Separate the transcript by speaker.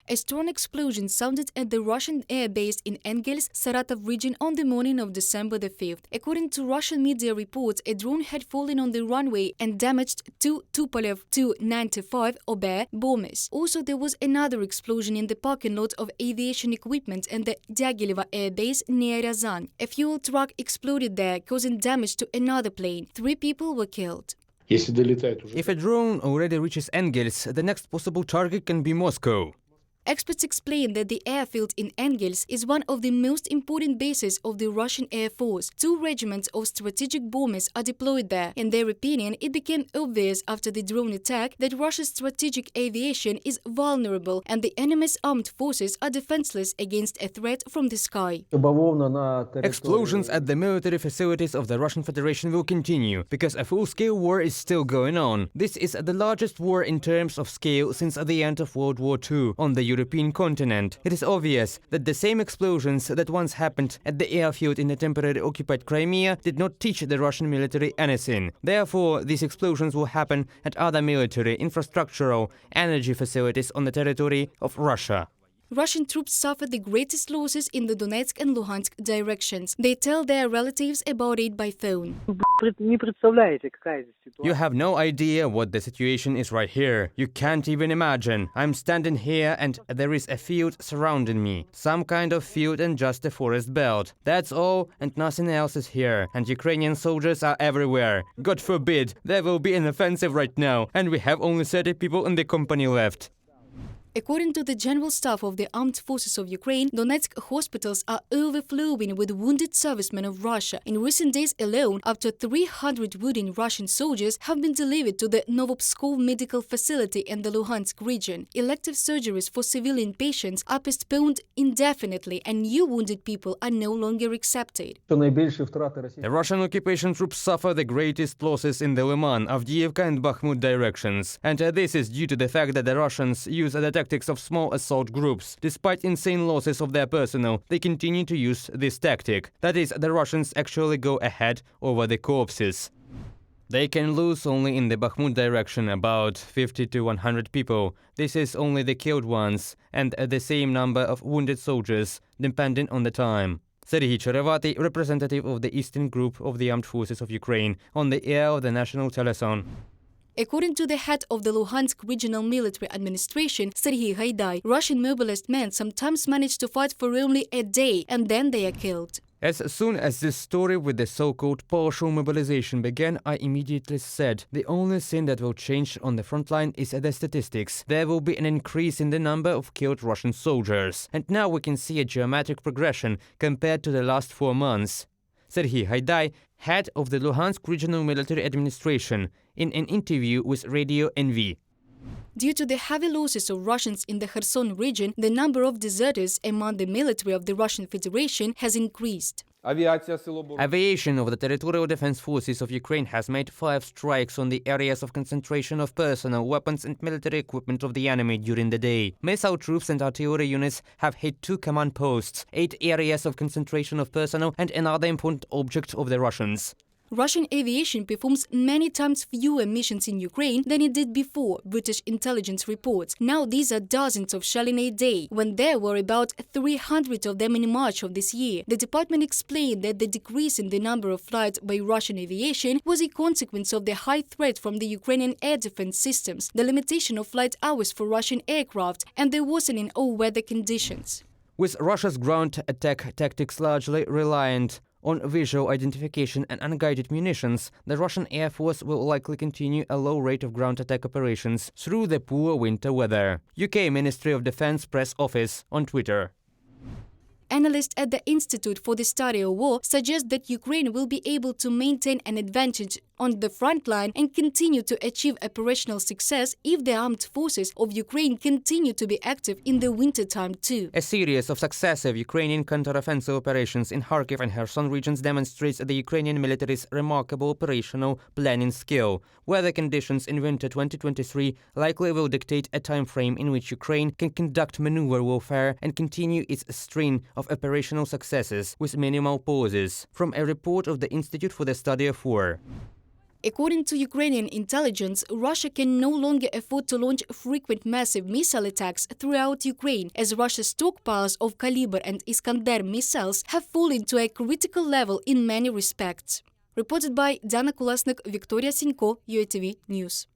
Speaker 1: A strong explosion sounded at the Russian airbase in Engels, Saratov region on the morning of December the 5th. According to Russian media reports, a drone had fallen on the runway and damaged two Tupolev Tu-95 Ober bombers. Also, there was another explosion in the parking lot of aviation equipment at the Diaghilevo airbase near Ryazan. A fuel truck exploded there, causing damage to another plane. 3 people were killed.
Speaker 2: If a drone already reaches Engels, the next possible target can be Moscow.
Speaker 1: Experts explain that the airfield in Engels is one of the most important bases of the Russian Air Force. 2 regiments of strategic bombers are deployed there. In their opinion, it became obvious after the drone attack that Russia's strategic aviation is vulnerable and the enemy's armed forces are defenseless against a threat from the sky.
Speaker 2: Explosions at the military facilities of the Russian Federation will continue, because a full-scale war is still going on. This is the largest war in terms of scale since the end of World War II on the European continent. It is obvious that the same explosions that once happened at the airfield in the temporarily occupied Crimea did not teach the Russian military anything. Therefore, these explosions will happen at other military, infrastructural, energy facilities on the territory of Russia.
Speaker 1: Russian troops suffered the greatest losses in the Donetsk and Luhansk directions. They tell their relatives about it by phone.
Speaker 2: You have no idea what the situation is right here. You can't even imagine. I'm standing here and there is a field surrounding me. Some kind of field and just a forest belt. That's all and nothing else is here. And Ukrainian soldiers are everywhere. God forbid, there will be an offensive right now. And we have only 30 people in the company left.
Speaker 1: According to the General Staff of the Armed Forces of Ukraine, Donetsk hospitals are overflowing with wounded servicemen of Russia. In recent days alone, up to 300 wounded Russian soldiers have been delivered to the Novopskov medical facility in the Luhansk region. Elective surgeries for civilian patients are postponed indefinitely and new wounded people are no longer accepted.
Speaker 2: The Russian occupation troops suffer the greatest losses in the Liman, Avdiivka and Bakhmut directions. And this is due to the fact that the Russians use the tactics of small assault groups. Despite insane losses of their personnel, they continue to use this tactic. That is, the Russians actually go ahead over the corpses. They can lose only in the Bakhmut direction about 50 to 100 people. This is only the killed ones, and the same number of wounded soldiers, depending on the time. Serhiy Cherevati, representative of the Eastern Group of the Armed Forces of Ukraine, on the air of the national telethon.
Speaker 1: According to the head of the Luhansk Regional Military Administration, Serhiy Haidai, Russian mobilized men sometimes manage to fight for only a day and then they are killed.
Speaker 2: As soon as this story with the so-called partial mobilization began, I immediately said the only thing that will change on the front line is the statistics. There will be an increase in the number of killed Russian soldiers. And now we can see a dramatic progression compared to the last 4 months. Serhiy Haidai, head of the Luhansk Regional Military Administration, in an interview with Radio NV.
Speaker 1: Due to the heavy losses of Russians in the Kherson region, the number of deserters among the military of the Russian Federation has increased.
Speaker 2: Aviation of the Territorial Defense Forces of Ukraine has made 5 strikes on the areas of concentration of personnel, weapons and military equipment of the enemy during the day. Missile troops and artillery units have hit 2 command posts, 8 areas of concentration of personnel and another important object of the Russians.
Speaker 1: Russian aviation performs many times fewer missions in Ukraine than it did before, British intelligence reports. Now these are dozens of shelling a day, when there were about 300 of them in March of this year. The department explained that the decrease in the number of flights by Russian aviation was a consequence of the high threat from the Ukrainian air defense systems, the limitation of flight hours for Russian aircraft, and the worsening all-weather conditions.
Speaker 2: With Russia's ground attack tactics largely reliant on visual identification and unguided munitions, the Russian Air Force will likely continue a low rate of ground attack operations through the poor winter weather. UK Ministry of Defense Press Office on Twitter.
Speaker 1: Analysts at the Institute for the Study of War suggest that Ukraine will be able to maintain an advantage on the front line and continue to achieve operational success if the armed forces of Ukraine continue to be active in the wintertime too.
Speaker 2: A series of successive Ukrainian counter-offensive operations in Kharkiv and Kherson regions demonstrates the Ukrainian military's remarkable operational planning skill. Weather conditions in winter 2023 likely will dictate a time frame in which Ukraine can conduct maneuver warfare and continue its string of operational successes with minimal pauses. From a report of the Institute for the Study of War.
Speaker 1: According to Ukrainian intelligence, Russia can no longer afford to launch frequent massive missile attacks throughout Ukraine, as Russia's stockpiles of Kalibr and Iskander missiles have fallen to a critical level in many respects. Reported by Diana Kulesnik, Victoria Sinko, UATV News.